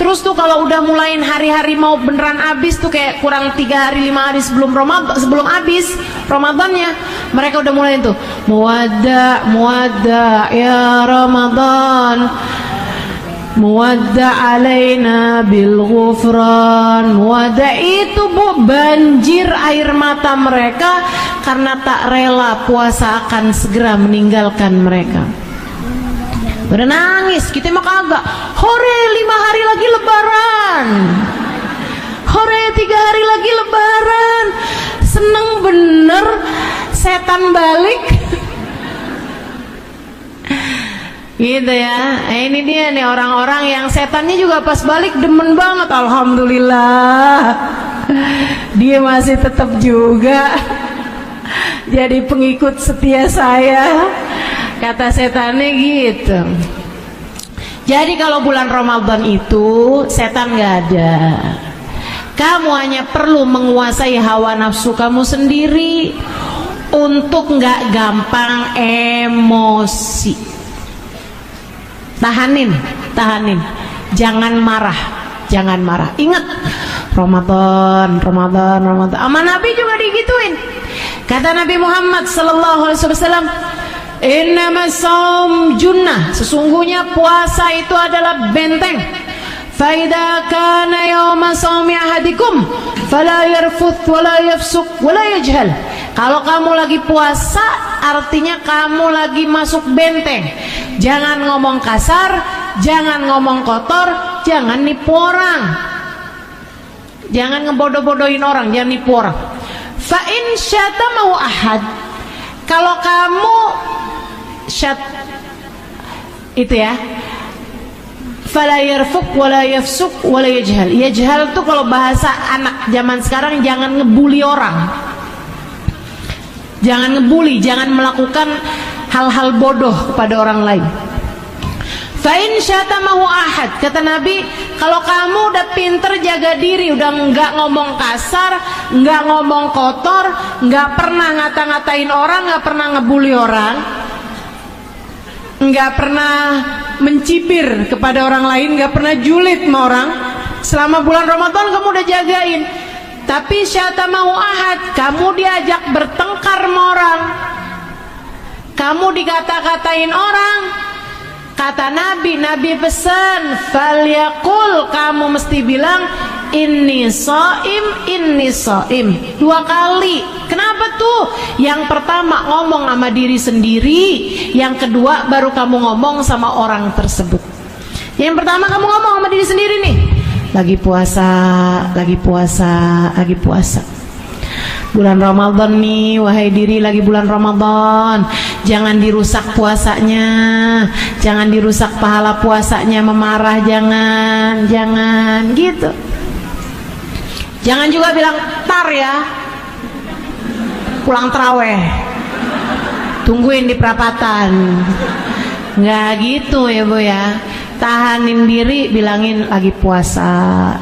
Terus tuh kalau udah mulain hari-hari mau beneran habis tuh kayak kurang 3 hari 5 hari sebelum Ramadan, sebelum habis Ramadannya, mereka udah mulai tuh muwadda muwadda ya Ramadan, muwadda alaina bil ghufran. Muwadda itu Bu, banjir air mata mereka karena tak rela puasa akan segera meninggalkan mereka. Udah nangis, kita mah kagak. Hore 5 hari lagi lebaran, hore 3 hari lagi lebaran. Seneng bener, setan balik. Gitu ya. Ini dia nih orang-orang yang setannya juga pas balik demen banget. Alhamdulillah, dia masih tetap juga jadi pengikut setia saya, kata setannya gitu. Jadi kalau bulan Ramadan itu setan gak ada. Kamu hanya perlu menguasai hawa nafsu kamu sendiri untuk gak gampang emosi. Tahanin, jangan marah, jangan marah. Ingat, Ramadan. Sama Nabi juga digituin. Kata Nabi Muhammad sallallahu alaihi wasallam, innamas shaum junnah, sesungguhnya puasa itu adalah benteng. Fa idza kana yauma shaumi ahadikum fala yarfuth wala yafsuq wala yajhal. Kalau kamu lagi puasa, artinya kamu lagi masuk benteng. Jangan ngomong kasar, jangan ngomong kotor, jangan nipu orang, jangan ngebodoh-bodohin orang, jangan nipu orang. Fa in syatamahu ahad, kalau kamu itu ya, fala yarfuq wala yafsuq wala yajhal. Yajhal tuh kalau bahasa anak zaman sekarang, jangan ngebully orang, jangan ngebully, jangan melakukan hal-hal bodoh kepada orang lain. Fa in syatamahu ahad, kata Nabi, kalau kamu udah pinter jaga diri, udah nggak ngomong kasar, nggak ngomong kotor, nggak pernah ngata-ngatain orang, nggak pernah ngebully orang, nggak pernah mencibir kepada orang lain, nggak pernah julid sama orang, selama bulan Ramadan kamu udah jagain. Tapi syatamahu ahad, kamu diajak bertengkar sama orang, kamu dikata-katain orang, kata Nabi pesan, falyaqul, kamu mesti bilang inni shaim 2 kali. Kenapa tuh? Yang pertama ngomong sama diri sendiri, yang kedua baru kamu ngomong sama orang tersebut. Yang pertama kamu ngomong sama diri sendiri nih, lagi puasa. Bulan Ramadan nih, wahai diri, lagi bulan Ramadan, jangan dirusak puasanya, jangan dirusak pahala puasanya, memarah, jangan gitu. Jangan juga bilang tar ya, pulang terawih, tungguin di perapatan. Nggak gitu ya Bu ya. Tahanin diri, bilangin lagi puasa.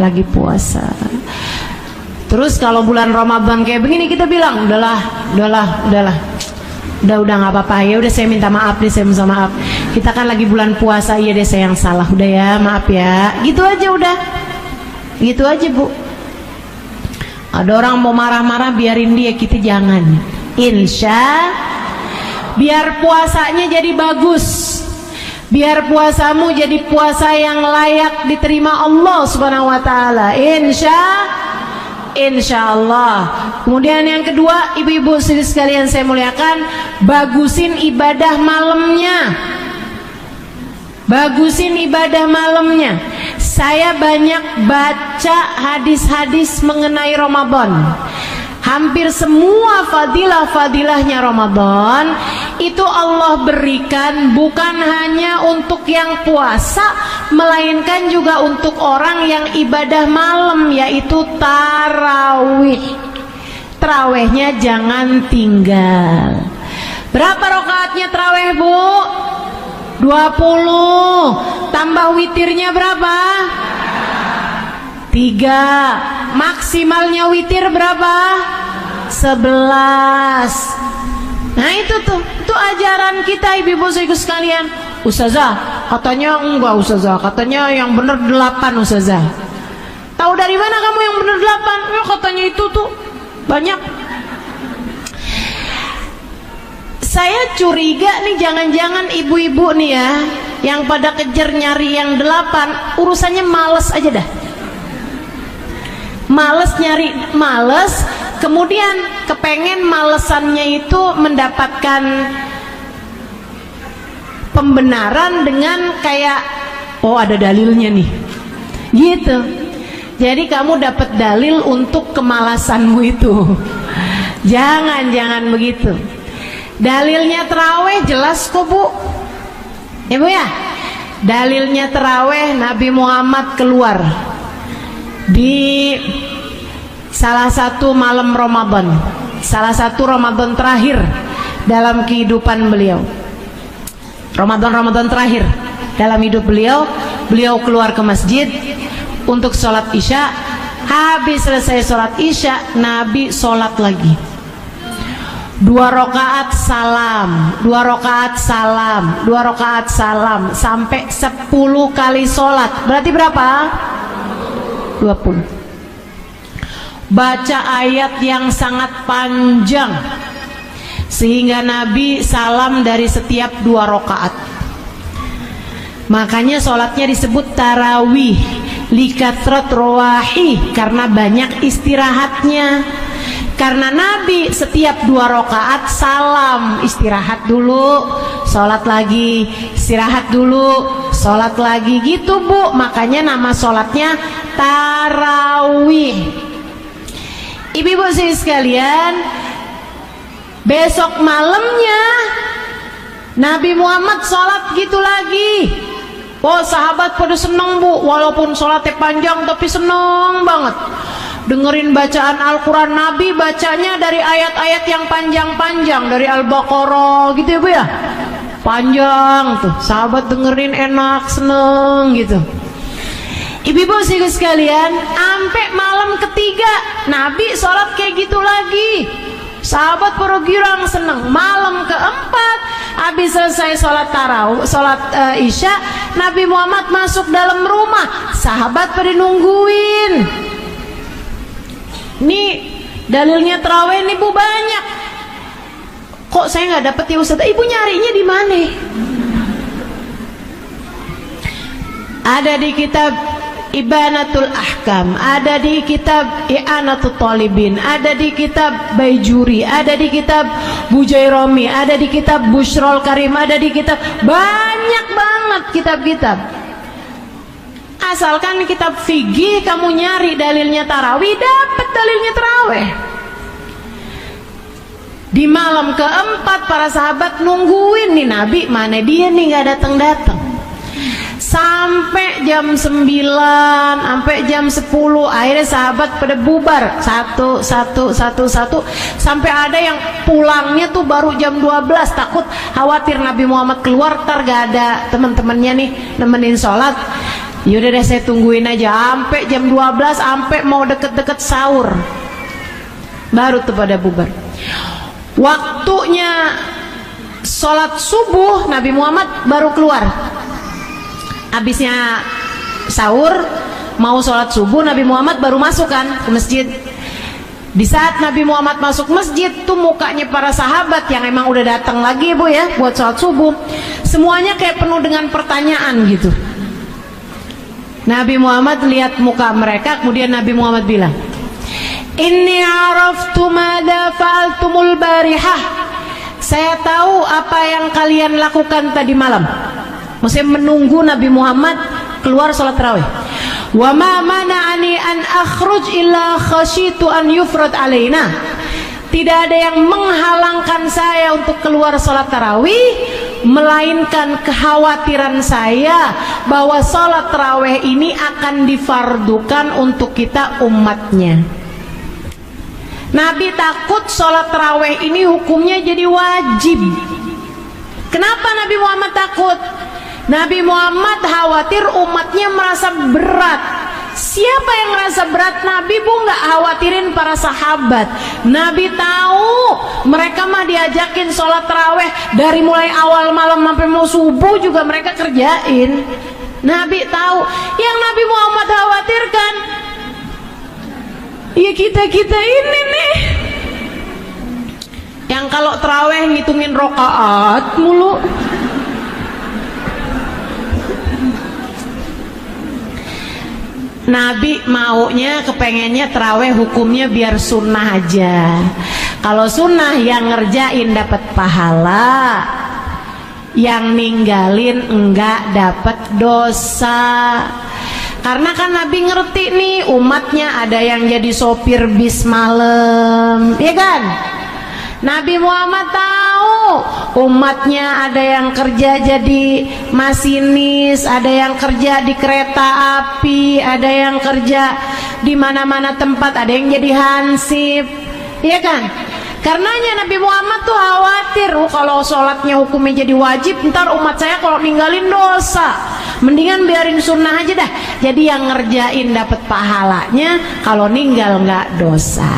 Terus kalau bulan Ramadan kayak begini kita bilang udahlah nggak apa-apa, ya udah saya minta maaf deh, saya minta maaf, kita kan lagi bulan puasa, iya deh saya yang salah, udah ya maaf ya, gitu aja udah, gitu aja Bu. Ada orang mau marah-marah, biarin dia, kita jangan. Biar puasanya jadi bagus, biar puasamu jadi puasa yang layak diterima Allah Subhanahu wa taala. Insyaallah. Kemudian yang kedua, ibu-ibu sekalian saya muliakan, bagusin ibadah malamnya. Saya banyak baca hadis-hadis mengenai Ramadan. Hampir semua fadilah-fadilahnya Ramadan itu Allah berikan bukan hanya untuk yang puasa, melainkan juga untuk orang yang ibadah malam, yaitu tarawih. Tarawihnya jangan tinggal. Berapa rakaatnya tarawih Bu? 20. Tambah witirnya berapa? 3. Maksimalnya witir berapa? 11. Nah itu ajaran kita ibu-ibu sekalian. Ustazah, katanya enggak Ustazah, katanya yang benar 8 Ustazah. Tahu dari mana kamu yang benar 8? Ya katanya itu tuh banyak. Saya curiga nih, jangan-jangan ibu-ibu nih ya, yang pada kejar nyari yang 8, urusannya males aja dah. Males nyari, males, kemudian kepengen malesannya itu mendapatkan pembenaran dengan kayak, oh ada dalilnya nih, gitu. Jadi kamu dapat dalil untuk kemalasanmu itu. Jangan begitu. Dalilnya terawih jelas kok Bu, ya Bu ya. Dalilnya terawih, Nabi Muhammad keluar di salah satu malam Ramadan, salah satu Ramadan terakhir dalam kehidupan beliau. Ramadan terakhir dalam hidup beliau, beliau keluar ke masjid untuk sholat isya. Habis selesai sholat isya, Nabi sholat lagi 2 rakaat salam, 2 rakaat salam, 2 rakaat salam, sampai 10 kali sholat. Berarti berapa? 20. Baca ayat yang sangat panjang sehingga Nabi salam dari setiap 2 rakaat. Makanya sholatnya disebut tarawih, likathrat rawahi, karena banyak istirahatnya. Karena Nabi setiap 2 rakaat salam, istirahat dulu, sholat lagi, istirahat dulu, sholat lagi, gitu Bu. Makanya nama sholatnya tarawih. Ibu-ibu sekalian, besok malamnya Nabi Muhammad sholat gitu lagi. Oh, sahabat pada seneng Bu, walaupun sholatnya panjang tapi seneng banget dengerin bacaan Al-Quran. Nabi bacanya dari ayat-ayat yang panjang-panjang, dari Al-Baqarah gitu ya Bu ya, panjang tuh, sahabat dengerin enak, seneng gitu. Ibu-ibu sekalian, sampai malam ketiga Nabi sholat kayak gitu lagi, sahabat pada girang seneng. Malam keempat habis selesai sholat tarawih, sholat isya, Nabi Muhammad masuk dalam rumah, sahabat pada nungguin. Nih dalilnya terawih nih Bu banyak. Kok saya nggak dapet ya Ustaz? Ibu nyarinya di mana? Ada di kitab Ibanatul Ahkam, ada di kitab I'anatul Talibin, ada di kitab Baijuri, ada di kitab Bujairami, ada di kitab Bushrol Karim, ada di kitab, banyak banget kitab-kitab. Asalkan kitab fikih kamu nyari dalilnya tarawih, dapat dalilnya tarawih. Di malam keempat para sahabat nungguin nih Nabi, mana dia nih nggak datang-datang. Sampai jam 9, sampai jam 10, akhirnya sahabat pada bubar satu, sampai ada yang pulangnya tuh baru jam 12, takut khawatir Nabi Muhammad keluar ntar gak ada teman-temannya nih nemenin sholat. Yaudah deh saya tungguin aja sampai jam 12, sampai mau deket-deket sahur baru tuh pada bubar. Waktunya sholat subuh Nabi Muhammad baru keluar. Habisnya sahur mau sholat subuh, Nabi Muhammad baru masuk kan ke masjid. Di saat Nabi Muhammad masuk masjid tuh mukanya para sahabat yang emang udah datang lagi Bu ya buat sholat subuh, semuanya kayak penuh dengan pertanyaan gitu. Nabi Muhammad lihat muka mereka, kemudian Nabi Muhammad bilang, "Inni araftu madza fa'altumul barihah." Saya tahu apa yang kalian lakukan tadi malam. Maksudnya menunggu Nabi Muhammad keluar sholat tarawih. Wa ma mana'ani an akhruj illa khasyitu an yufrad alaina. Tidak ada yang menghalangkan saya untuk keluar sholat tarawih, melainkan kekhawatiran saya bahwa sholat tarawih ini akan difardukan untuk kita umatnya. Nabi takut sholat tarawih ini hukumnya jadi wajib. Kenapa Nabi Muhammad takut? Nabi Muhammad khawatir umatnya merasa berat Siapa yang ngerasa berat Nabi, Bu? Nggak khawatirin para sahabat. Nabi tahu mereka mah diajakin sholat taraweh dari mulai awal malam sampai mau subuh juga mereka kerjain. Nabi tahu. Yang Nabi Muhammad khawatirkan, ya kita ini nih, yang kalau taraweh ngitungin rokaat mulu. Nabi maunya, kepengennya taraweh hukumnya biar sunnah aja. Kalau sunnah yang ngerjain dapat pahala, yang ninggalin enggak dapat dosa. Karena kan Nabi ngerti nih umatnya ada yang jadi sopir bis malam, ya kan? Nabi Muhammad tahu umatnya ada yang kerja jadi masinis, ada yang kerja di kereta api, ada yang kerja di mana-mana tempat, ada yang jadi hansip, ya kan? Karenanya Nabi Muhammad tuh khawatir, kalau sholatnya hukumnya jadi wajib, ntar umat saya kalau ninggalin dosa. Mendingan biarin sunnah aja dah. Jadi yang ngerjain dapat pahalanya, kalau ninggal nggak dosa.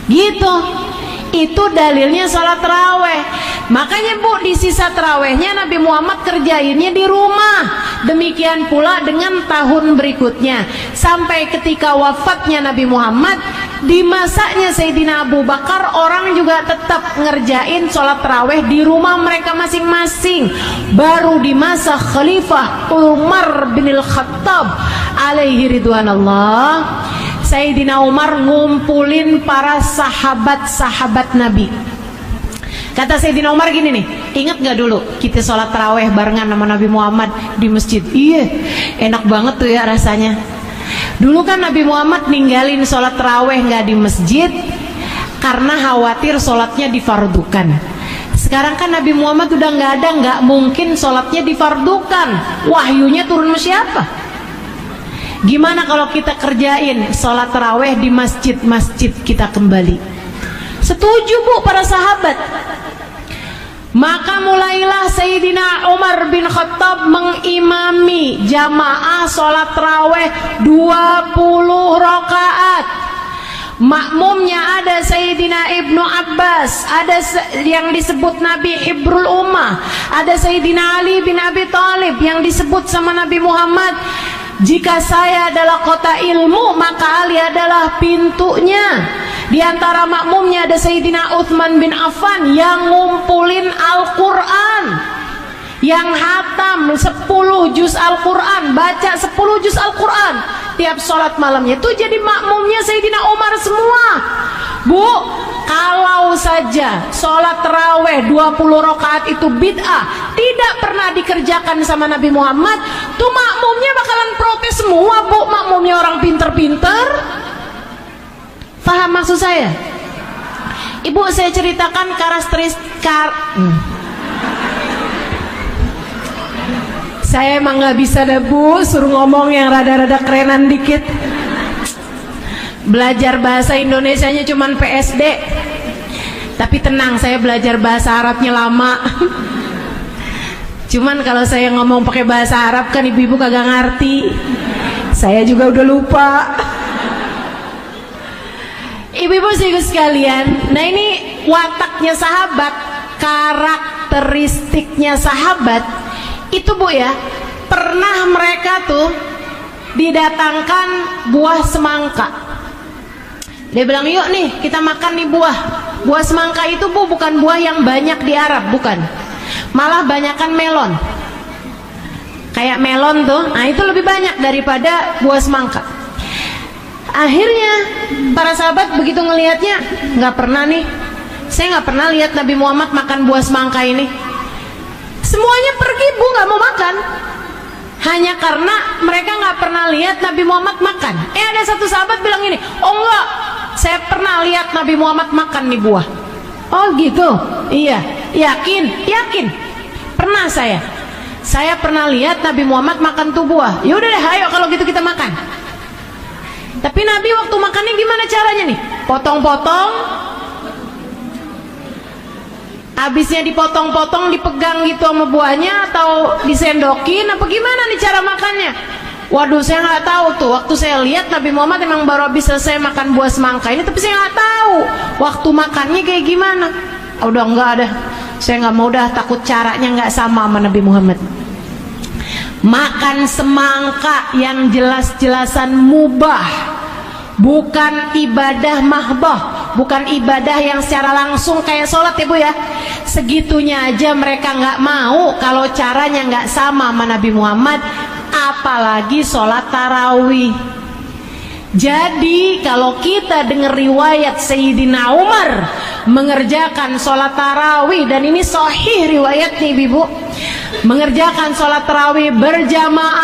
Gitu. Itu dalilnya sholat taraweh. Makanya Bu, di sisa tarawehnya Nabi Muhammad kerjainnya di rumah. Demikian pula dengan tahun berikutnya, sampai ketika wafatnya Nabi Muhammad, di masanya Sayyidina Abu Bakar, orang juga tetap ngerjain sholat taraweh di rumah mereka masing-masing. Baru di masa Khalifah Umar bin Al-Khattab alaihi ridwanallah, Sayyidina Umar ngumpulin para sahabat-sahabat Nabi. Kata Sayyidina Umar gini nih, ingat gak dulu kita sholat taraweh barengan sama Nabi Muhammad di masjid? Iya, enak banget tuh ya rasanya. Dulu kan Nabi Muhammad ninggalin sholat taraweh gak di masjid karena khawatir sholatnya difardukan. Sekarang kan Nabi Muhammad udah gak ada, gak mungkin sholatnya difardukan. Wahyunya turun ke siapa? Gimana kalau kita kerjain sholat taraweh di masjid-masjid kita kembali? Setuju Bu para sahabat. Maka mulailah Sayyidina Umar bin Khattab mengimami jamaah sholat taraweh 20 rakaat. Makmumnya ada Sayyidina Ibnu Abbas, ada yang disebut Nabi Hibrul Ummah, ada Sayyidina Ali bin Abi Thalib yang disebut sama Nabi Muhammad, jika saya adalah kota ilmu, maka Ali adalah pintunya. Di antara makmumnya ada Sayyidina Utsman bin Affan yang ngumpulin Al-Quran, yang hatam 10 juz Al-Quran, baca 10 juz Al-Quran tiap sholat malamnya. Itu jadi makmumnya Sayyidina Umar semua. Bu, kalau saja sholat taraweh 20 rakaat itu bid'ah, tidak pernah dikerjakan sama Nabi Muhammad, tuh makmumnya bakalan protes semua Bu, makmumnya orang pinter-pinter. Paham maksud saya? Ibu, saya ceritakan saya emang gak bisa deh Bu, suruh ngomong yang rada-rada kerenan dikit. Belajar bahasa Indonesianya cuman PSD. Tapi tenang, saya belajar bahasa Arabnya lama. Cuman kalau saya ngomong pakai bahasa Arab kan ibu-ibu kagak ngerti. Saya juga udah lupa. Ibu-ibu sekalian, nah ini wataknya sahabat, karakteristiknya sahabat itu Bu ya. Pernah mereka tuh didatangkan buah semangka. Dia bilang, yuk nih kita makan nih buah. Buah semangka itu Bu bukan buah yang banyak di Arab, bukan. Malah banyakan melon. Kayak melon tuh, nah itu lebih banyak daripada buah semangka. Akhirnya para sahabat begitu ngelihatnya, nggak pernah nih, saya nggak pernah lihat Nabi Muhammad makan buah semangka ini. Semuanya pergi Bu, nggak mau makan. Hanya karena mereka nggak pernah lihat Nabi Muhammad makan. Ada satu sahabat bilang gini, oh enggak, saya pernah lihat Nabi Muhammad makan nih buah. Oh gitu, iya, yakin, pernah saya pernah lihat Nabi Muhammad makan tuh buah. Ya udah deh, ayo kalau gitu kita makan. Tapi Nabi waktu makannya gimana caranya nih? Potong-potong, habisnya dipotong-potong, dipegang gitu sama buahnya, atau disendokin, apa gimana nih cara makannya? Waduh, saya nggak tahu tuh. Waktu saya lihat Nabi Muhammad emang baru habis selesai makan buah semangka ini, tapi saya nggak tahu waktu makannya kayak gimana. Udah enggak ada. Saya nggak mau dah, takut caranya nggak sama Nabi Muhammad. Makan semangka yang jelas-jelasan mubah, bukan ibadah mahdoh, bukan ibadah yang secara langsung kayak sholat ya Bu ya. Segitunya aja mereka nggak mau kalau caranya nggak sama Nabi Muhammad, apalagi sholat tarawih. Jadi kalau kita dengar riwayat Sayyidina Umar mengerjakan sholat tarawih, dan ini sahih riwayatnya Ibu, mengerjakan sholat tarawih berjamaah